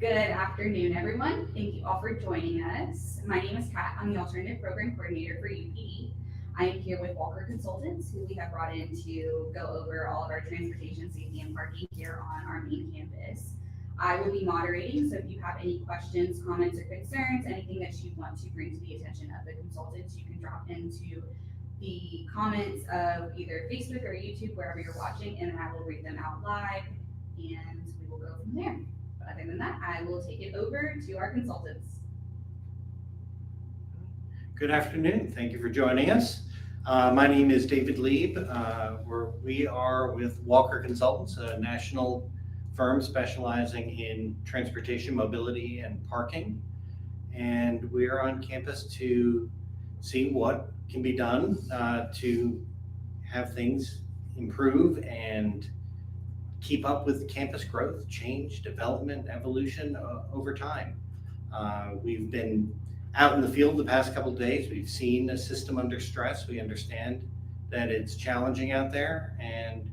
Good afternoon, everyone. Thank you all for joining us. My name is Kat. I'm the Alternative Program Coordinator for UPD. I am here with Walker Consultants, who we have brought in to go over all of our transportation, safety, and parking here on our main campus. I will be moderating, so if you have any questions, comments, or concerns, anything that you want to bring to the attention of the consultants, you can drop into the comments of either Facebook or YouTube, wherever you're watching, and I will read them out live, and we will go from there. But other than that, I will take it over to our consultants. Good afternoon. Thank you for joining us. My name is David Lieb. We are with Walker Consultants, a national firm specializing in transportation, mobility, and parking. And we are on campus to see what can be done to have things improve and keep up with campus growth, change, development, evolution over time. We've been out in the field the past couple of days. We've seen a system under stress. We understand that it's challenging out there, and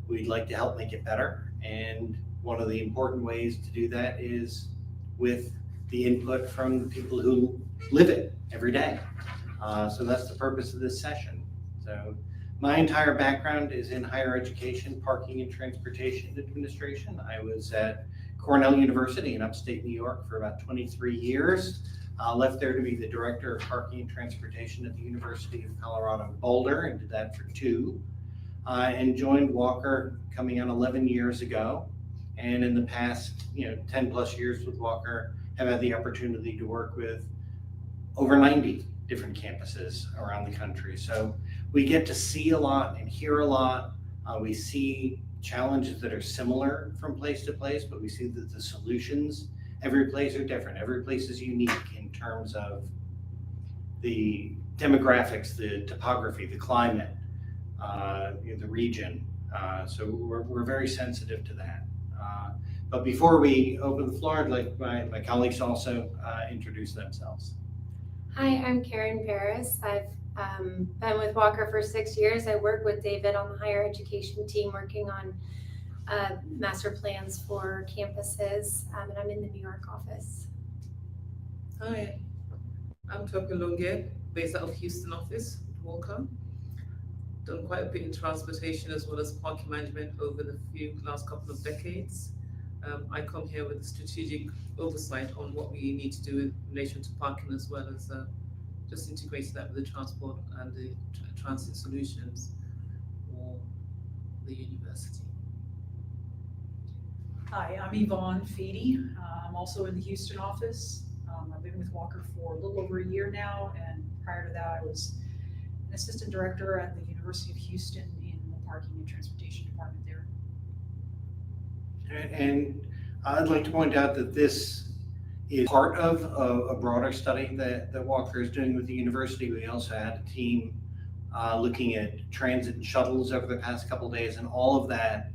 we'd like to help make it better. And one of the important ways to do that is with the input from the people who live it every day. So that's the purpose of this session. So my entire background is in higher education, parking and transportation administration. I was at Cornell University in upstate New York for about 23 years. Left there to be the director of parking and transportation at the University of Colorado Boulder, and did that for 2. And joined Walker coming on 11 years ago. And in the past, 10 plus years with Walker, have had the opportunity to work with over 90 different campuses around the country. So we get to see a lot and hear a lot. We see challenges that are similar from place to place, but we see that the solutions every place are different. Every place is unique in terms of the demographics, the topography, the climate, the region. So we're very sensitive to that. But before we open the floor, I'd like my colleagues to also introduce themselves. Hi, I'm Karen Paris. I've been with Walker for 6 years. I work with David on the higher education team working on master plans for campuses, and I'm in the New York office. Hi, I'm Toka Longe, based out of Houston office with Walker. Done quite a bit in transportation as well as parking management over the last couple of decades. I come here with a strategic oversight on what we need to do in relation to parking, as well as just integrating that with the transport and the transit solutions for the university. Hi, I'm Yvonne Feedy. I'm also in the Houston office. I've been with Walker for a little over a year now, and prior to that I was an assistant director at the University of Houston in the parking and transportation department there. And I'd like to point out that this is part of a broader study that Walker is doing with the university. We also had a team looking at transit and shuttles over the past couple of days, and all of that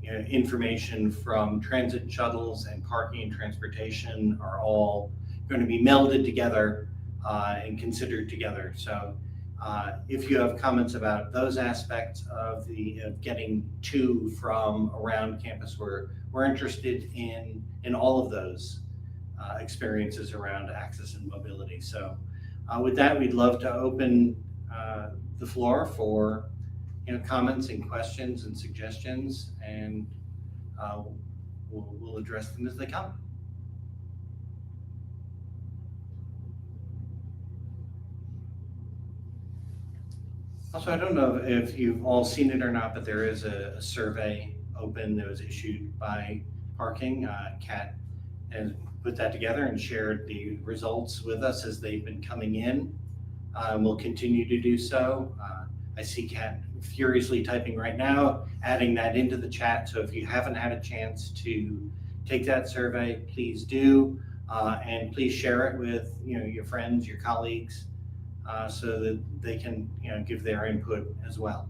information from transit and shuttles and parking and transportation are all going to be melded together and considered together. So if you have comments about those aspects of getting to from around campus, we're interested in all of those experiences around access and mobility. So with that, we'd love to open the floor for comments and questions and suggestions, and we'll address them as they come. Also, I don't know if you've all seen it or not, but there is a survey open that was issued by parking. Kat has put that together and shared the results with us as they've been coming in. We'll continue to do so. I see Kat furiously typing right now, adding that into the chat. So if you haven't had a chance to take that survey, please do, and please share it with your friends, your colleagues, so that they can give their input as well.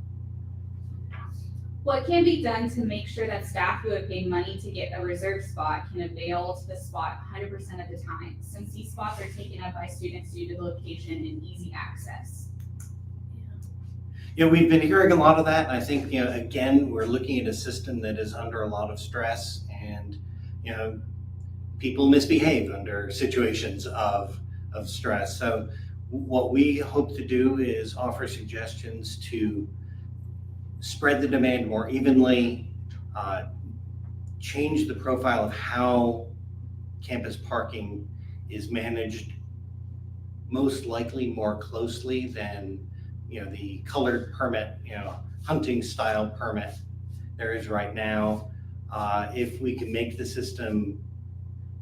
What can be done to make sure that staff who have paid money to get a reserved spot can avail to the spot 100% of the time, since these spots are taken up by students due to the location and easy access? We've been hearing a lot of that. I think, again, we're looking at a system that is under a lot of stress, and, people misbehave under situations of stress. So what we hope to do is offer suggestions to spread the demand more evenly, change the profile of how campus parking is managed, most likely more closely than, the colored permit, hunting style permit there is right now. If we can make the system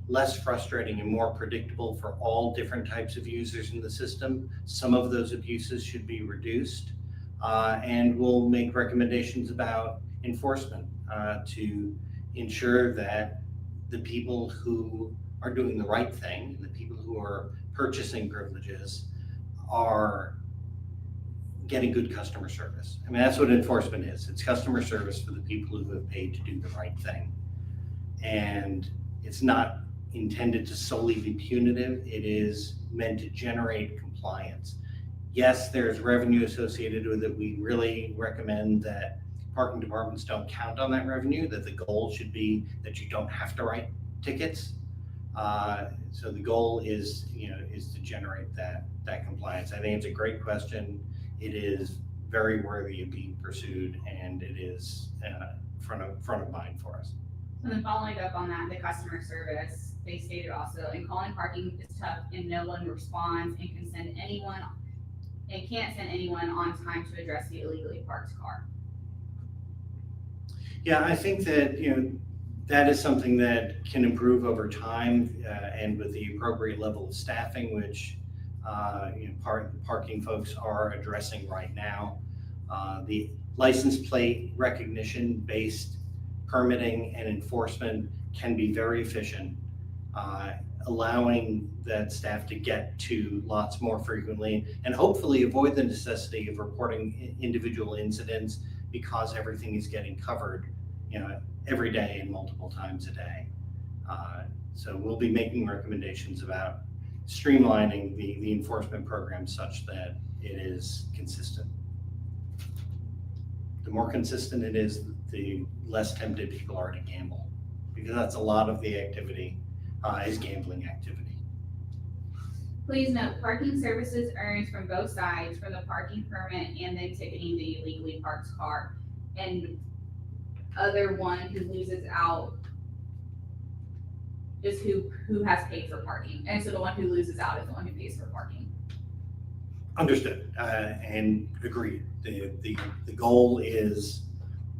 less frustrating and more predictable for all different types of users in the system, some of those abuses should be reduced. And we'll make recommendations about enforcement to ensure that the people who are doing the right thing, the people who are purchasing privileges, are getting good customer service. I mean, that's what enforcement is. It's customer service for the people who have paid to do the right thing. And it's not intended to solely be punitive. It is meant to generate compliance. Yes, there's revenue associated with it. We really recommend that parking departments don't count on that revenue, that the goal should be that you don't have to write tickets. So the goal is to generate that compliance. I think it's a great question. It is very worthy of being pursued, and it is front of mind for us. And then following up on that, the customer service, they stated also, and calling parking is tough and no one responds and can't send anyone on time to address the illegally parked car. Yeah, I think that, that is something that can improve over time and with the appropriate level of staffing, which parking folks are addressing right now. The license plate recognition based permitting and enforcement can be very efficient, allowing that staff to get to lots more frequently and hopefully avoid the necessity of reporting individual incidents because everything is getting covered, every day and multiple times a day. So we'll be making recommendations about streamlining the enforcement program such that it is consistent. The more consistent it is, the less tempted people are to gamble, because that's a lot of the activity is gambling activity. Please note, parking services earned from both sides from the parking permit and then ticketing the illegally parked car. And other one who loses out is who has paid for parking. And so the one who loses out is the one who pays for parking. Understood and agreed. The goal is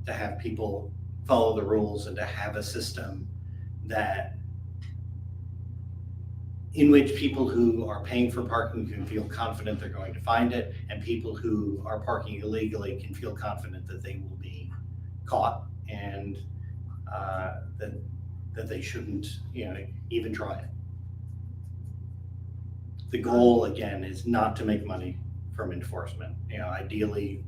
to have people follow the rules and to have a system in which people who are paying for parking can feel confident they're going to find it, and people who are parking illegally can feel confident that they will be caught and that they shouldn't even try it. The goal again is not to make money from enforcement. Ideally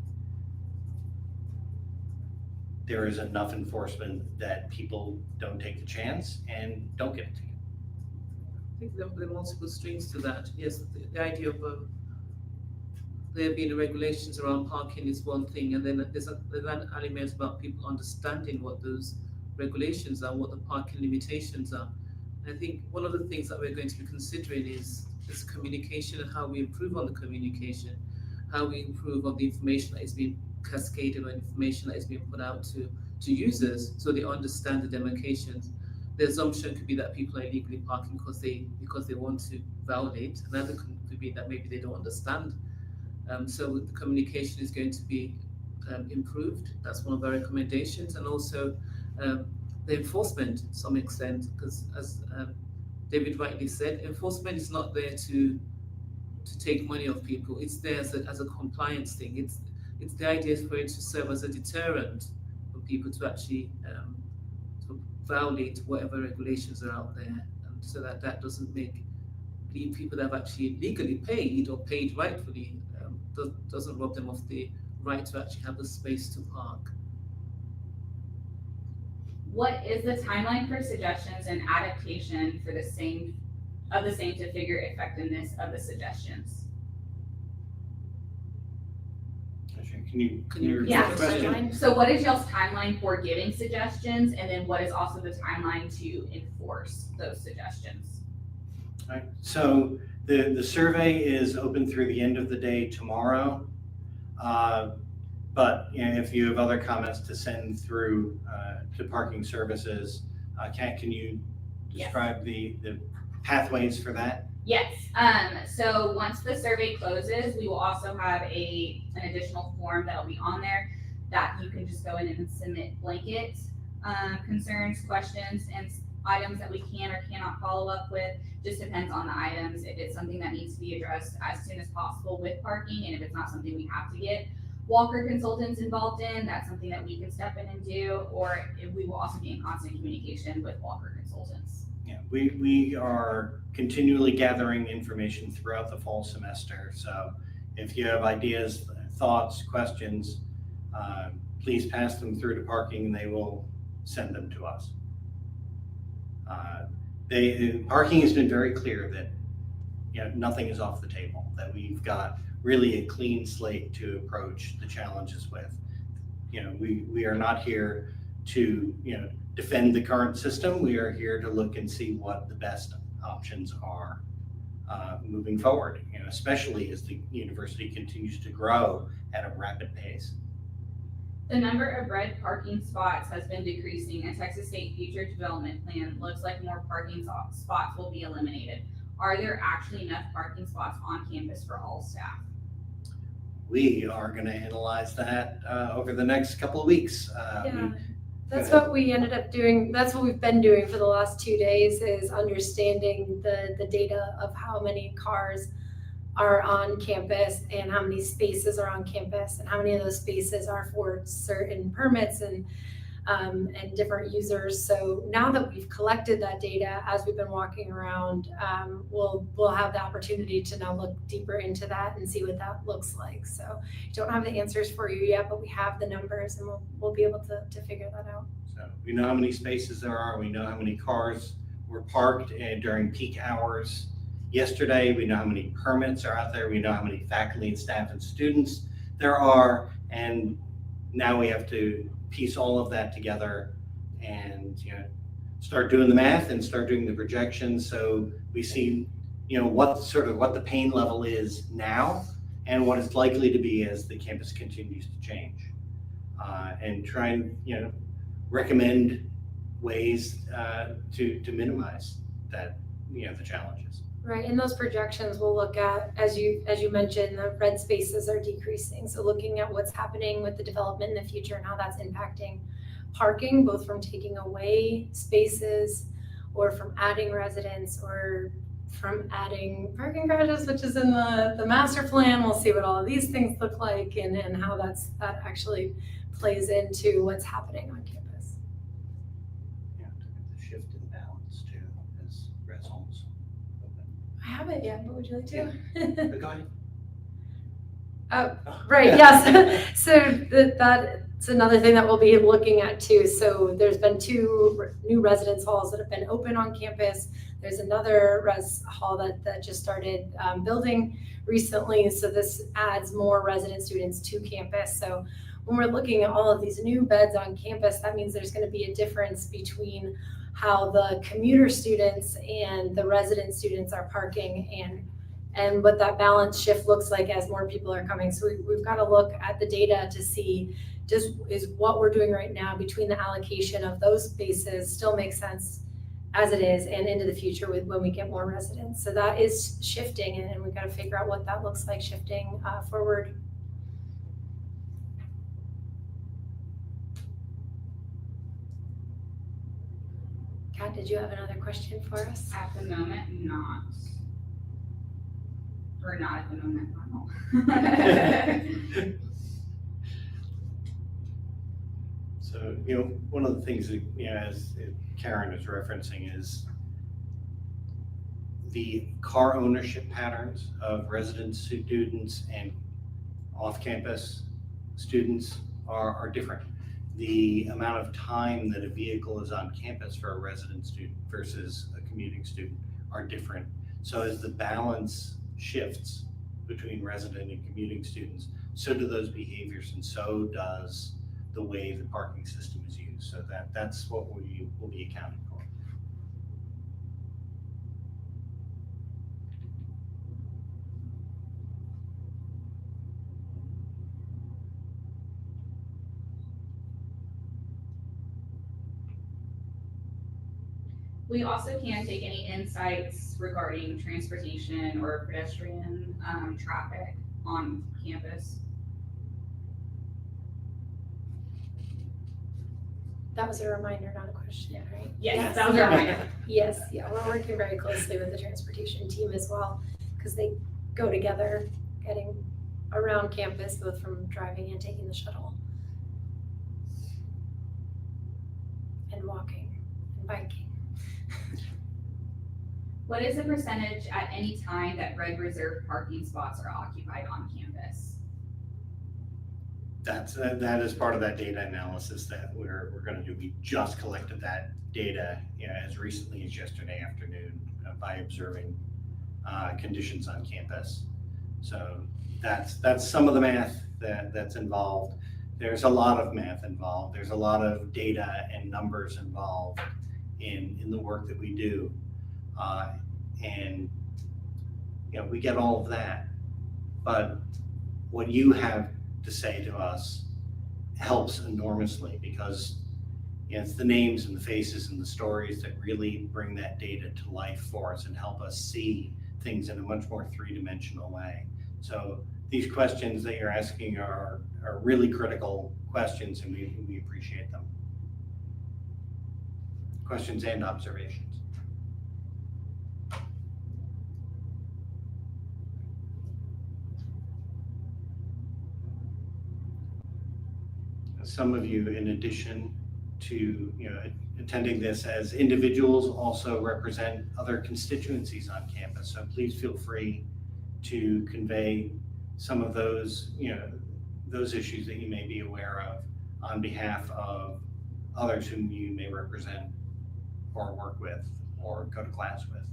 there is enough enforcement that people don't take the chance and don't get a ticket. I think there are multiple streams to that. Yes, the idea of there being regulations around parking is one thing, and then there's an element about people understanding what those regulations are, what the parking limitations are. And I think one of the things that we're going to be considering is communication and how we improve on the communication, how we improve on the information that is being cascaded or information that is being put out to users so they understand the demarcations. The assumption could be that people are illegally parking because they want to violate. Another could be that maybe they don't understand. So the communication is going to be improved. That's one of our recommendations. And also the enforcement to some extent, because as David rightly said, enforcement is not there to take money off people. It's there as a compliance thing. It's the idea for it to serve as a deterrent for people to actually to violate whatever regulations are out there, and so that doesn't leave people that have actually legally paid or paid rightfully, doesn't rob them of the right to actually have the space to park. What is the timeline for suggestions and adaptation for the same to figure effectiveness of the suggestions? Can you repeat Yeah. the question? Timeline? So what is y'all's timeline for giving suggestions, and then what is also the timeline to enforce those suggestions? Right, so the survey is open through the end of the day tomorrow. But if you have other comments to send through to parking services, Kat, can you describe the pathways for that? Yes, so once the survey closes, we will also have an additional form that'll be on there that you can just go in and submit blanket concerns, questions, and items that we can or cannot follow up with. Just depends on the items. If it's something that needs to be addressed as soon as possible with parking, and if it's not something we have to get Walker consultants involved in, that's something that we can step in and do, or we will also be in constant communication with Walker consultants. Yeah, we are continually gathering information throughout the fall semester. So if you have ideas, thoughts, questions, please pass them through to parking and they will send them to us. Parking has been very clear that nothing is off the table, that we've got really a clean slate to approach the challenges with. We are not here to defend the current system. We are here to look and see what the best options are moving forward, especially as the university continues to grow at a rapid pace. The number of red parking spots has been decreasing. A Texas State future development plan looks like more parking spots will be eliminated. Are there actually enough parking spots on campus for all staff? We are going to analyze that over the next couple of weeks. Yeah, that's what we ended up doing. That's what we've been doing for the last 2 days, is understanding the data of how many cars are on campus and how many spaces are on campus and how many of those spaces are for certain permits and different users. So now that we've collected that data as we've been walking around, we'll have the opportunity to now look deeper into that and see what that looks like. So don't have the answers for you yet, but we have the numbers and we'll be able to figure that out. So we know how many spaces there are. We know how many cars were parked during peak hours yesterday. We know how many permits are out there. We know how many faculty and staff and students there are. And now we have to piece all of that together and start doing the math and start doing the projections, so we see what the pain level is now and what it's likely to be as the campus continues to change, and try and recommend ways to minimize that the challenges. Right, in those projections, we'll look at, as you mentioned, the red spaces are decreasing. So looking at what's happening with the development in the future and how that's impacting parking, both from taking away spaces or from adding residents or from adding parking garages, which is in the master plan. We'll see what all of these things look like and how that actually plays into what's happening on campus. Yeah, the shift in balance too as res homes open. I haven't yet, but would you like to? But go ahead. Right, yes. So that's another thing that we'll be looking at too. So there's been 2 new residence halls that have been open on campus. There's another res hall that just started building recently. So this adds more resident students to campus. So when we're looking at all of these new beds on campus, that means there's going to be a difference between how the commuter students and the resident students are parking and what that balance shift looks like as more people are coming. So we've got to look at the data to see, is what we're doing right now between the allocation of those spaces still makes sense as it is and into the future when we get more residents. So that is shifting, and we've got to figure out what that looks like shifting forward. Kat, did you have another question for us? At the moment, not. Or not at the moment, no. So, one of the things that, as Karen is referencing, is the car ownership patterns of resident students and off-campus students are different. The amount of time that a vehicle is on campus for a resident student versus a commuting student are different. So as the balance shifts between resident and commuting students, so do those behaviors, and so does the way the parking system is used. So that's what we will be accounting for. We also can take any insights regarding transportation or pedestrian traffic on campus. That was a reminder, not a question, right? Yes, that was a reminder. Yes, yeah, we're working very closely with the transportation team as well, because they go together, getting around campus, both from driving and taking the shuttle. And walking and biking. What is the percentage at any time that red reserved parking spots are occupied on campus? That is part of that data analysis that we're going to do. We just collected that data, as recently as yesterday afternoon by observing conditions on campus. So that's some of the math that's involved. There's a lot of math involved. There's a lot of data and numbers involved in the work that we do, and we get all of that. But what you have to say to us helps enormously, because it's the names and the faces and the stories that really bring that data to life for us and help us see things in a much more three-dimensional way. So these questions that you're asking are really critical questions, and we appreciate them. Questions and observations. Some of you, in addition to attending this as individuals, also represent other constituencies on campus. So please feel free to convey some of those those issues that you may be aware of on behalf of others whom you may represent or work with or go to class with.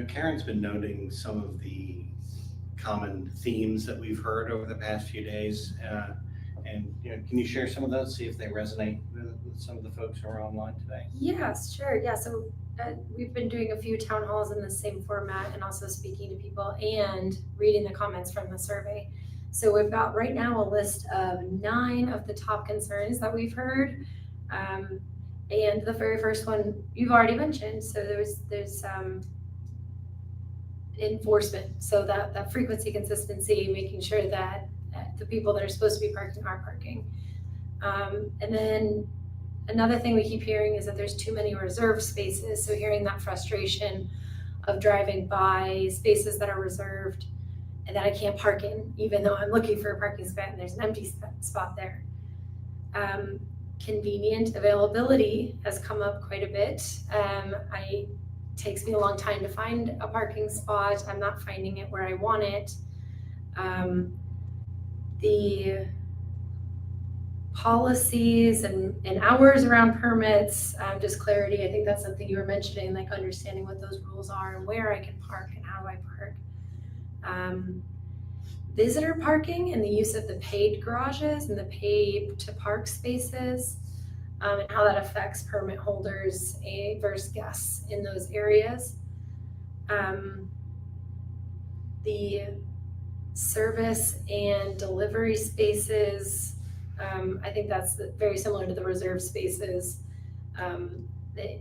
Karen's been noting some of the common themes that we've heard over the past few days. And can you share some of those, see if they resonate with some of the folks who are online today? Yes, sure. Yeah, so we've been doing a few town halls in the same format, and also speaking to people and reading the comments from the survey. So we've got right now a list of 9 of the top concerns that we've heard. And the very first one you've already mentioned. So there's enforcement. So that frequency, consistency, making sure that the people that are supposed to be parking are parking. And then another thing we keep hearing is that there's too many reserved spaces. So hearing that frustration of driving by spaces that are reserved and that I can't park in, even though I'm looking for a parking spot and there's an empty spot there. Convenient availability has come up quite a bit. It takes me a long time to find a parking spot. I'm not finding it where I want it. The policies and hours around permits, just clarity. I think that's something you were mentioning, like understanding what those rules are and where I can park and how do I park. Visitor parking and the use of the paid garages and the pay to park spaces, and how that affects permit holders versus guests in those areas. The service and delivery spaces, I think that's very similar to the reserve spaces. The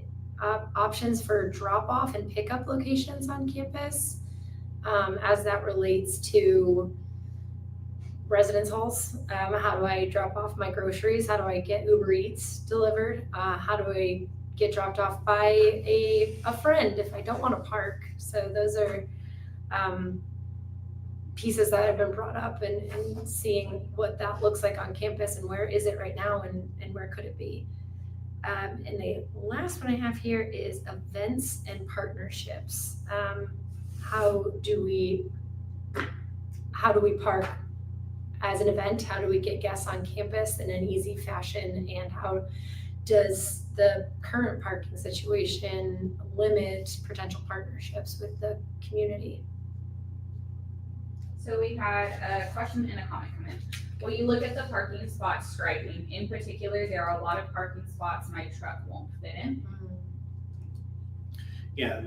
options for drop-off and pickup locations on campus, as that relates to residence halls. How do I drop off my groceries? How do I get Uber Eats delivered? How do I get dropped off by a friend if I don't want to park? So those are pieces that have been brought up and seeing what that looks like on campus and where is it right now and where could it be. And the last one I have here is events and partnerships. How do we park as an event? How do we get guests on campus in an easy fashion? And how does the current parking situation limit potential partnerships with the community? So we had a question and a comment come in. When you look at the parking spot striping, in particular, there are a lot of parking spots my truck won't fit in. Yeah,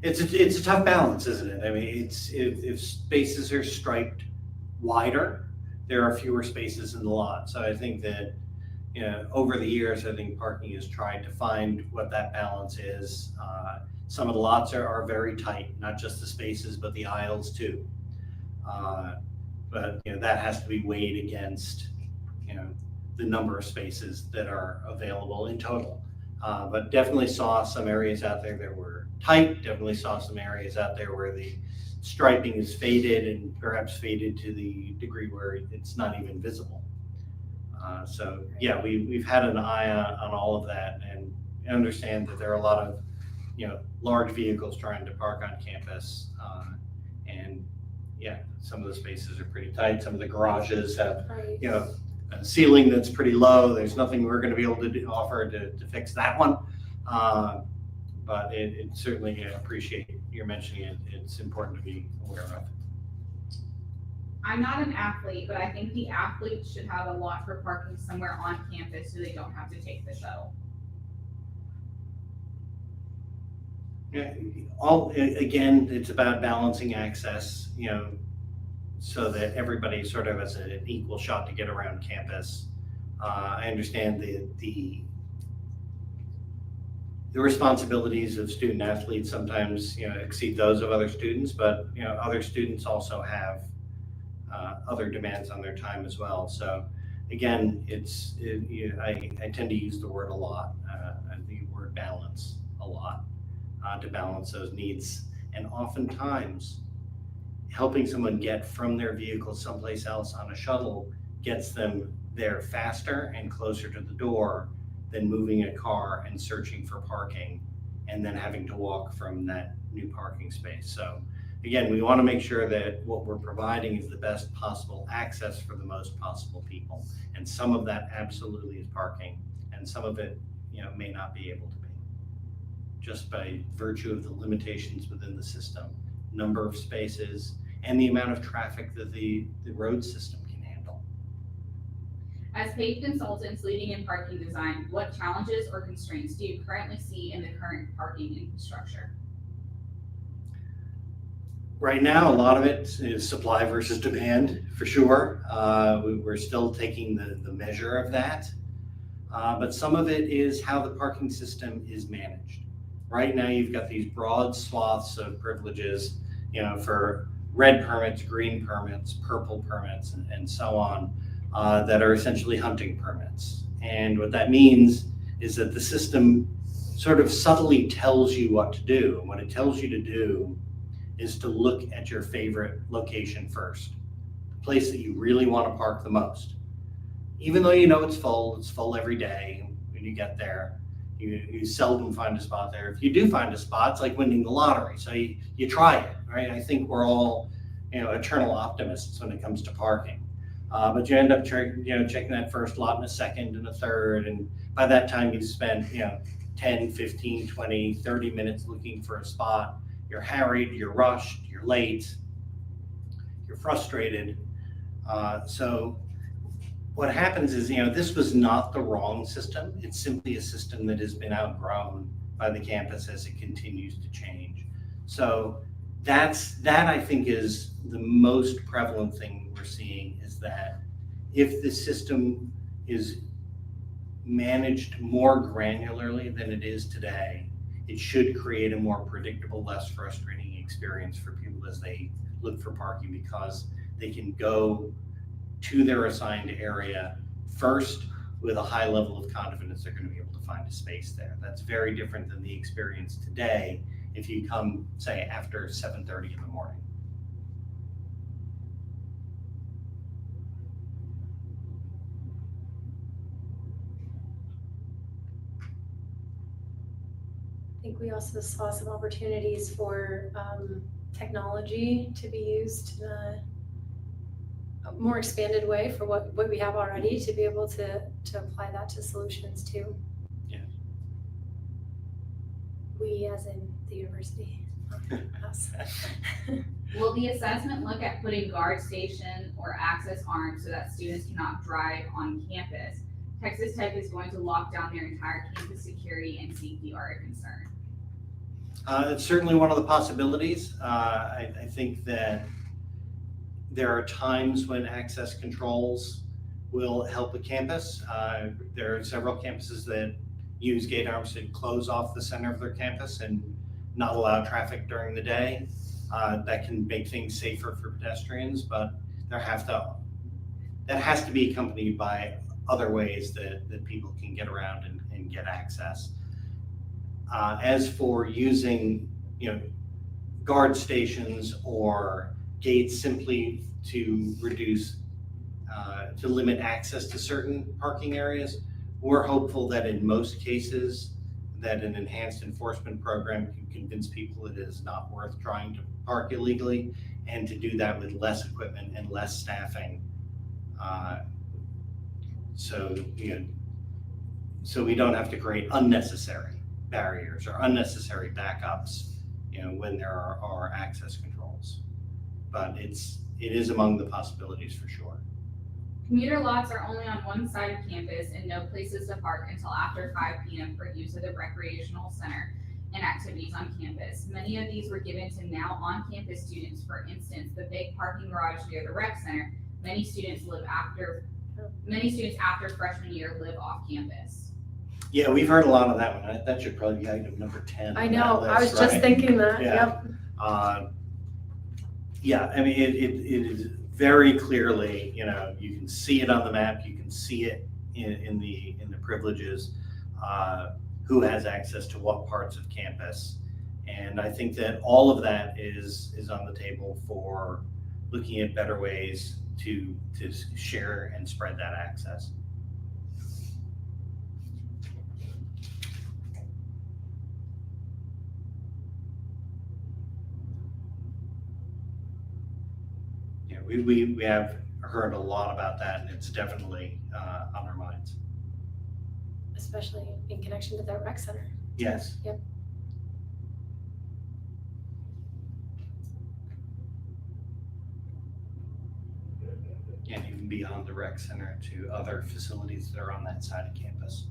it's a tough balance, isn't it? I mean, if spaces are striped wider, there are fewer spaces in the lot. So I think that, over the years, I think parking has tried to find what that balance is. Some of the lots are very tight, not just the spaces, but the aisles too. But that has to be weighed against the number of spaces that are available in total. But definitely saw some areas out there that were tight. Definitely saw some areas out there where the striping is faded and perhaps faded to the degree where it's not even visible. So yeah, we've had an eye on all of that and understand that there are a lot of large vehicles trying to park on campus, and yeah, some of the spaces are pretty tight. Some of the garages have Right. A ceiling that's pretty low. There's nothing we're going to be able to offer to fix that one. But it certainly appreciate your mentioning it. It's important to be aware of. I'm not an athlete, but I think the athletes should have a lot for parking somewhere on campus so they don't have to take the shuttle. Yeah, again, it's about balancing access, so that everybody sort of has an equal shot to get around campus. I understand the responsibilities of student athletes sometimes, exceed those of other students, but, other students also have other demands on their time as well. So again, I tend to use the word a lot, the word balance a lot, to balance those needs. And oftentimes, helping someone get from their vehicle someplace else on a shuttle gets them there faster and closer to the door than moving a car and searching for parking and then having to walk from that new parking space. So again, we want to make sure that what we're providing is the best possible access for the most possible people. And some of that absolutely is parking, and some of it, may not be able to be, just by virtue of the limitations within the system, number of spaces, and the amount of traffic that the road system can handle. As paid consultants leading in parking design, what challenges or constraints do you currently see in the current parking infrastructure? Right now, a lot of it is supply versus demand, for sure. We're still taking the measure of that. But some of it is how the parking system is managed. Right now, you've got these broad swaths of privileges, for red permits, green permits, purple permits, and so on, that are essentially hunting permits. And what that means is that the system sort of subtly tells you what to do. And what it tells you to do is to look at your favorite location first, the place that you really want to park the most. Even though it's full every day. When you get there, you seldom find a spot there. If you do find a spot, it's like winning the lottery. So you try it, right? I think we're all, eternal optimists when it comes to parking. But you end up checking that first lot and a second and a third. And by that time you've spent, 10, 15, 20, 30 minutes looking for a spot. You're harried, you're rushed, you're late, you're frustrated. So what happens is, this was not the wrong system. It's simply a system that has been outgrown by the campus as it continues to change. So that I think is the most prevalent thing we're seeing, is that if the system is managed more granularly than it is today, it should create a more predictable, less frustrating experience for people as they look for parking, because they can go to their assigned area first with a high level of confidence they're going to be able to find a space there. That's very different than the experience today if you come, say, after 7:30 in the morning. think we also saw some opportunities for technology to be used in a more expanded way for what we have already, to be able to apply that to solutions too. Yeah. We as in the university, not us. Will the assessment look at putting guard station or access arms so that students cannot drive on campus? Texas Tech is going to lock down their entire campus. Security and safety are a concern. It's certainly one of the possibilities. I think that there are times when access controls will help a campus. There are several campuses that use gate arms to close off the center of their campus and not allow traffic during the day. That can make things safer for pedestrians, but that has to be accompanied by other ways that people can get around and get access. As for using, guard stations or gates simply to limit access to certain parking areas, we're hopeful that in most cases that an enhanced enforcement program can convince people it is not worth trying to park illegally, and to do that with less equipment and less staffing. So we don't have to create unnecessary barriers or unnecessary backups, when there are access controls. But it is among the possibilities for sure. Commuter lots are only on one side of campus and no places to park until after 5 p.m. for use of the recreational center and activities on campus. Many of these were given to now on-campus students. For instance, the big parking garage near the rec center, many students after freshman year live off campus. Yeah, we've heard a lot of that one. That should probably be item number 10. I know, I was List, just right? thinking that, Yeah. yep. Yeah, I mean, it is very clearly, you can see it on the map, you can see it in the privileges, who has access to what parts of campus. And I think that all of that is on the table for looking at better ways to share and spread that access. Yeah, we have heard a lot about that, and it's definitely on our minds. Especially in connection to that rec center. Yes. Yep. And even beyond the rec center to other facilities that are on that side of campus.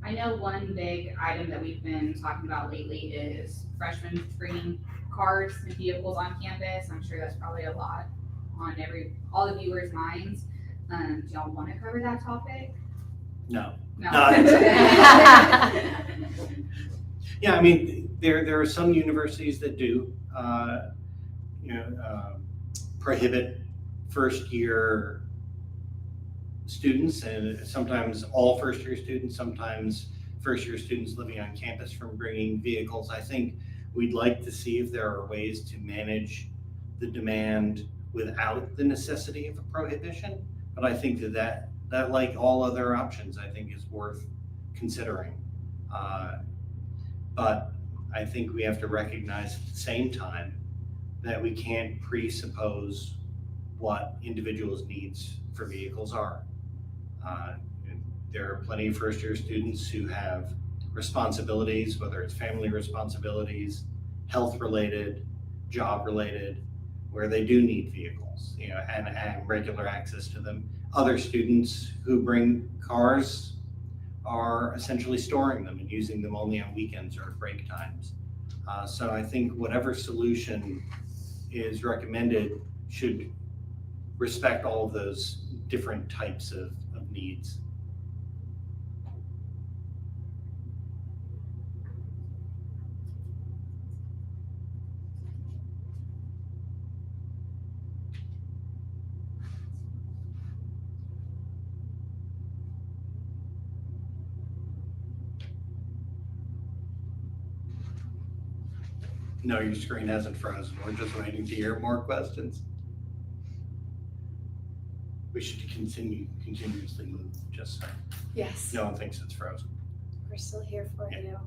I know one big item that we've been talking about lately is freshmen bringing cars and vehicles on campus. I'm sure that's probably a lot on all the viewers' minds. Do y'all want to cover that topic? No. No. Yeah, I mean, there are some universities that do, prohibit first-year students, and sometimes all first-year students, sometimes first-year students living on campus from bringing vehicles. I think we'd like to see if there are ways to manage the demand without the necessity of a prohibition. But I think that like all other options, I think is worth considering. But I think we have to recognize at the same time that we can't presuppose what individuals' needs for vehicles are. There are plenty of first-year students who have responsibilities, whether it's family responsibilities, health-related, job-related, where they do need vehicles, and regular access to them. Other students who bring cars are essentially storing them and using them only on weekends or at break times. So I think whatever solution is recommended should respect all of those different types of needs. No, your screen hasn't frozen. We're just waiting to hear more questions. We should continuously move, just so Yes, no one thinks it's frozen. we're still here for Yeah. you.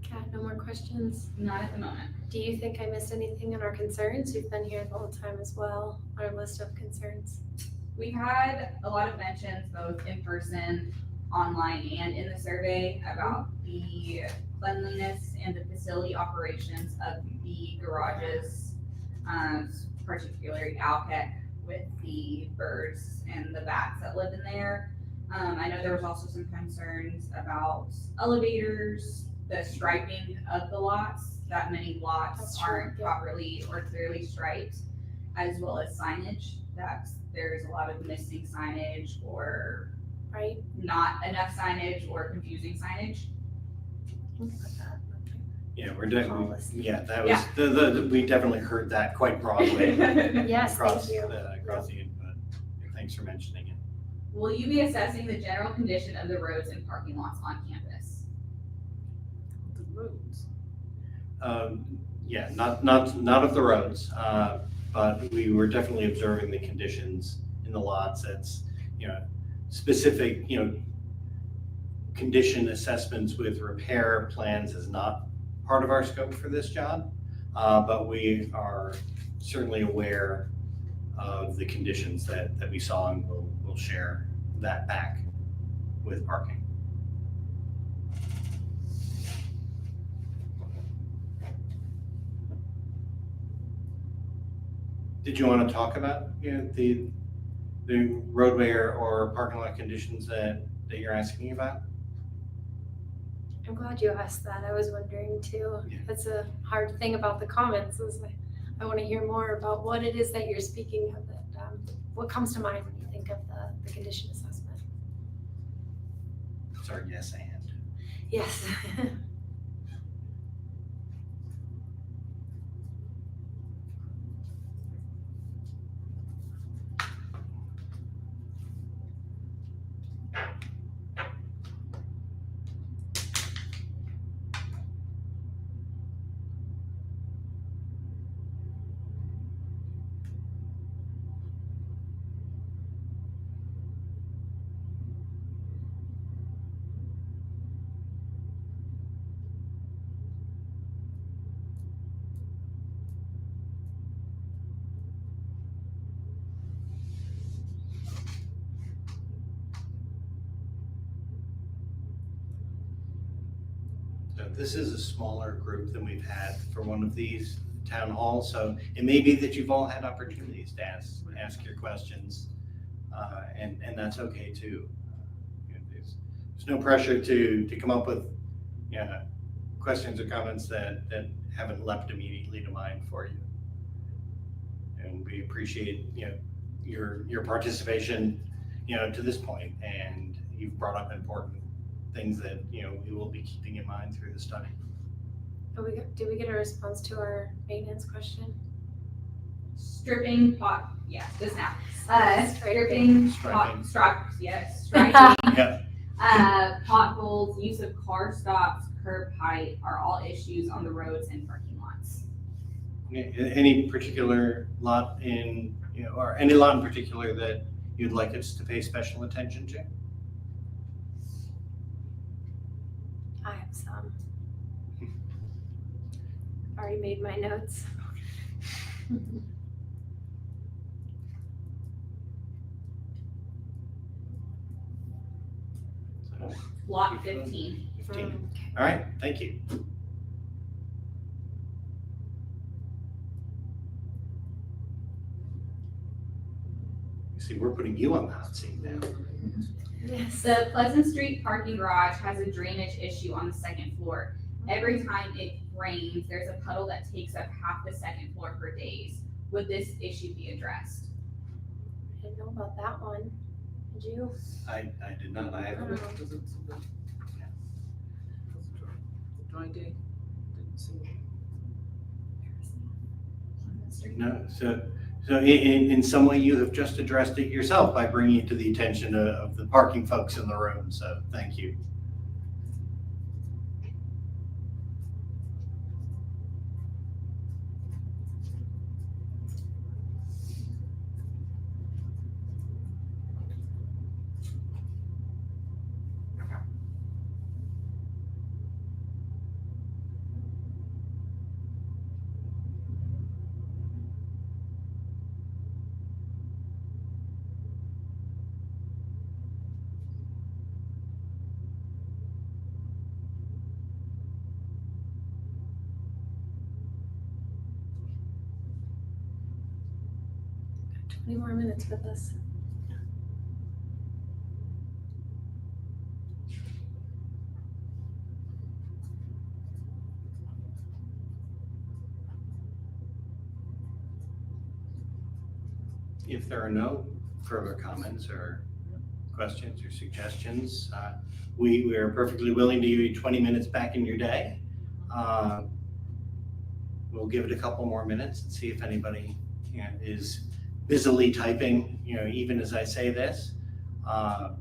Kat, no more questions? Not at the moment. Do you think I missed anything in our concerns? You've been here the whole time as well, our list of concerns. We've had a lot of mentions, both in person, online, and in the survey about the cleanliness and the facility operations of the garages, particularly Alpec with the birds and the bats that live in there. I know there was also some concerns about elevators, the striping of the lots, that many lots That's true, aren't yeah. properly or clearly striped, as well as signage, that there's a lot of missing signage or Right? not enough signage or confusing signage. Yeah, we're definitely, Policy. yeah, that was, we definitely heard that quite broadly. Yes, across thank you. across the input. Thanks for mentioning it. Will you be assessing the general condition of the roads and parking lots on campus? The roads. Yeah, not of the roads, but we were definitely observing the conditions in the lots. It's, specific, condition assessments with repair plans is not part of our scope for this job, but we are certainly aware of the conditions that we saw, and we'll share that back with parking. Did you want to talk about, the roadway or parking lot conditions that you're asking about? I'm glad you asked that. I was wondering too. Yeah. That's a hard thing about the comments is I want to hear more about what it is that you're speaking of. That what comes to mind when you think of the condition assessment? Sorry, yes, and. Yes. So this is a smaller group than we've had for one of these town halls, so it may be that you've all had opportunities to ask your questions, and that's okay too. There's no pressure to come up with questions or comments that haven't leapt immediately to mind for you. And we appreciate your participation to this point, and you've brought up important things that we will be keeping in mind through the study. Did we get a response to our maintenance question? Stripping pot, yeah, just now. Striping. Striking. Yeah. Potholes, use of car stops, curb height are all issues on the roads and parking lots. Any particular lot or any lot in particular that you'd like us to pay special attention to? I have some. Already made my notes. Lot 15. 15. All right, thank you. See, we're putting you on the hot seat now. Yes. The Pleasant Street parking garage has a drainage issue on the second floor. Every time it rains, there's a puddle that takes up half the second floor for days. Would this issue be addressed? I didn't know about that one. Did you? I did not. I haven't. Oh. dry day. Didn't see. No, so in some way you have just addressed it yourself by bringing it to the attention of the parking folks in the room, so thank you. Got 20 more minutes with us. If there are no further comments or questions or suggestions, we are perfectly willing to give you 20 minutes back in your day. We'll give it a couple more minutes and see if anybody is busily typing, even as I say this. But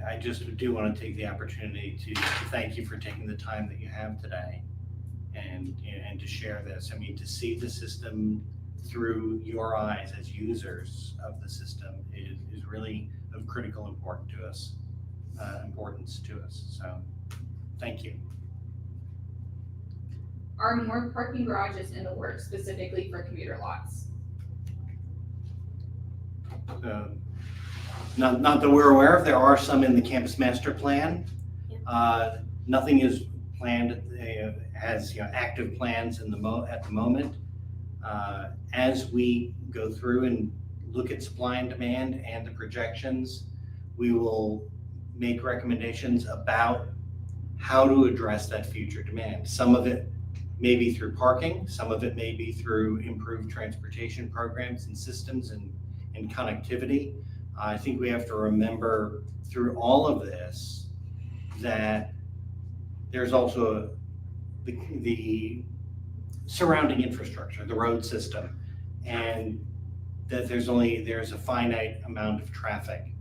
I just do want to take the opportunity to thank you for taking the time that you have today and to share this. I mean, to see the system through your eyes as users of the system is really of critical importance to us. So thank you. Are more parking garages in the works specifically for commuter lots? Not that we're aware of. There are some in the campus master plan. Nothing is planned has active plans at the moment. As we go through and look at supply and demand and the projections, we will make recommendations about how to address that future demand. Some of it may be through parking, some of it may be through improved transportation programs and systems and connectivity. I think we have to remember through all of this that there's also the surrounding infrastructure, the road system, and that there's a finite amount of traffic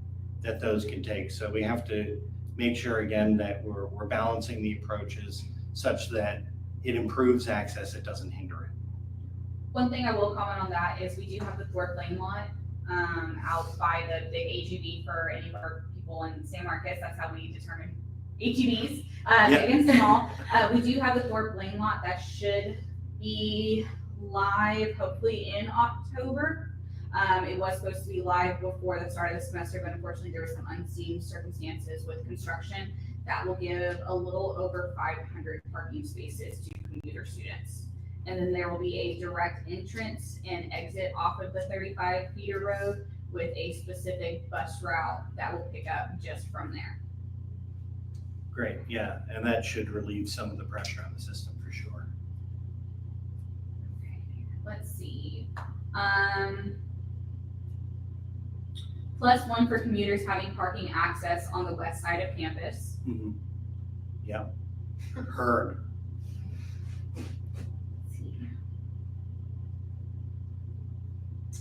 that those can take. So we have to make sure again that we're balancing the approaches such that it improves access, it doesn't hinder it. One thing I will comment on that is we do have the Thorpe Lane lot out by the big HEB for any of our people in San Marcos. That's how we determine HEBs, big and small. We do have the Thorpe Lane lot that should be live hopefully in October. It was supposed to be live before the start of the semester, but unfortunately there were some unseen circumstances with construction that will give a little over 500 parking spaces to commuter students. And then there will be a direct entrance and exit off of the 35 feeder road with a specific bus route that will pick up just from there. Great, yeah, and that should relieve some of the pressure on the system for sure. Okay, let's see. +1 for commuters having parking access on the west side of campus. Mm-hmm. Yep, heard.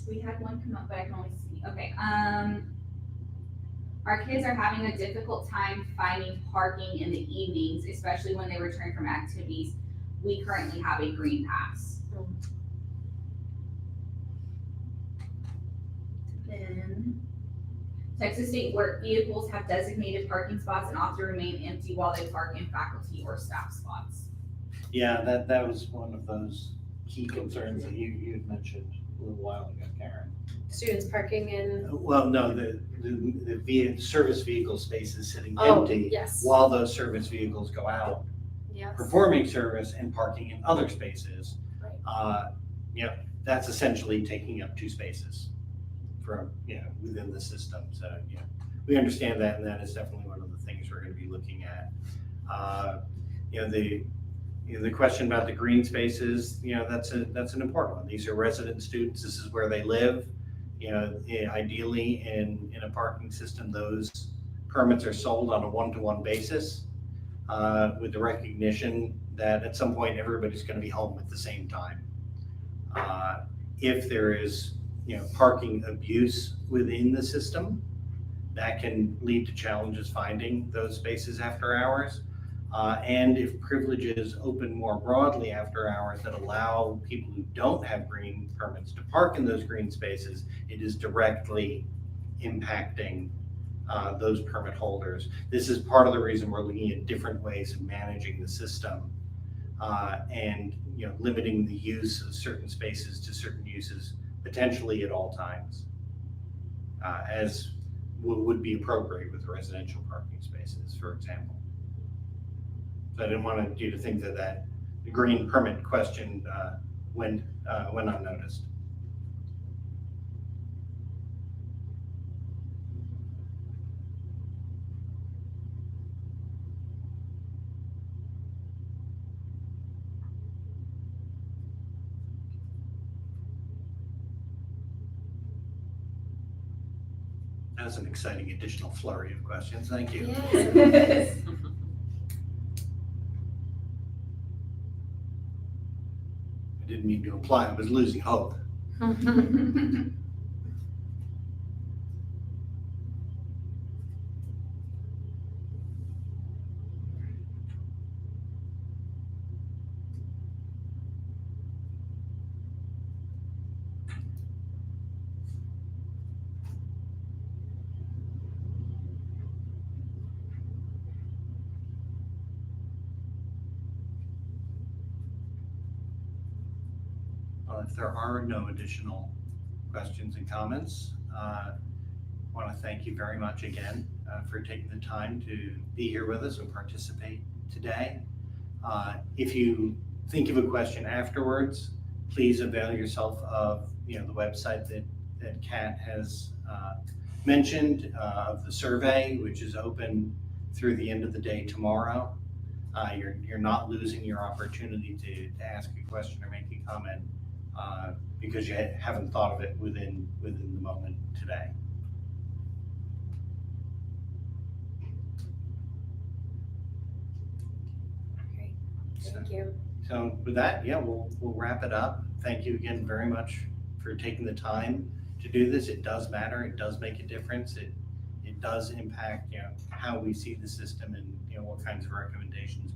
We had one come up, but I can only see. Okay. Our kids are having a difficult time finding parking in the evenings, especially when they return from activities. We currently have a green pass. Then Texas State work vehicles have designated parking spots and often remain empty while they park in faculty or staff spots. Yeah, that was one of those key concerns that you had mentioned a little while ago, Karen. Students parking in. Well, no, the service vehicle spaces sitting Oh, empty yes. while those service vehicles go out, Yes. performing service and parking in other spaces. Right. That's essentially taking up 2 spaces from, within the system. So, we understand that, and that is definitely one of the things we're going to be looking at. The question about the green spaces, that's an important one. These are resident students. This is where they live. Ideally in a parking system, those permits are sold on a 1-to-1 basis. with the recognition that at some point everybody's going to be home at the same time. If there is, parking abuse within the system, that can lead to challenges finding those spaces after hours. And if privileges open more broadly after hours that allow people who don't have green permits to park in those green spaces, it is directly impacting those permit holders. This is part of the reason we're looking at different ways of managing the system and limiting the use of certain spaces to certain uses potentially at all times, as would be appropriate with residential parking spaces, for example. So I didn't want you to think that the green permit question went unnoticed. That was an exciting additional flurry of questions. Thank you. Yes. I didn't mean to imply I was losing hope. Well, if there are no additional questions and comments, I want to thank you very much again for taking the time to be here with us and participate today. If you think of a question afterwards, please avail yourself of the website that Kat has mentioned, of the survey, which is open through the end of the day tomorrow. You're not losing your opportunity to ask a question or make a comment because you haven't thought of it within the moment today. Great, thank you. So with that, we'll wrap it up. Thank you again very much for taking the time to do this. It does matter. It does make a difference. It does impact how we see the system and what kinds of recommendations